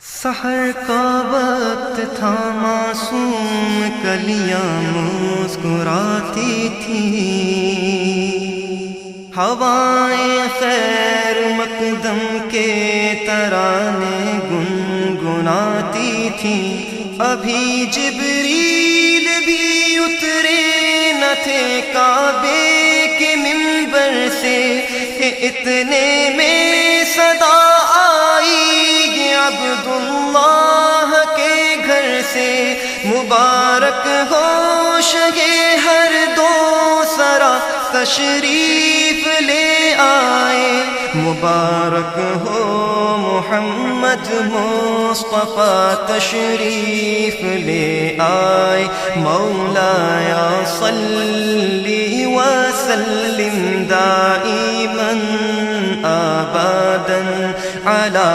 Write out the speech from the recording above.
सहर का वक्त था, मासूम कलियां मुस्कुराती थी। हवाएं खैर मकदम के तराने गुनगुनाती थी। अभी जिब्रील भी उतरे न थे काबे के मिंबर से, इतने में सदा आई अब्दुल्लाह के घर से। मुबारक हो शगे हर दो सरा तशरीफ ले आए। मुबारक हो मोहम्मद मुस्तफा तशरीफ ले आए। मौलाया सल्ली व सल्लिम दाइमन अबदन अला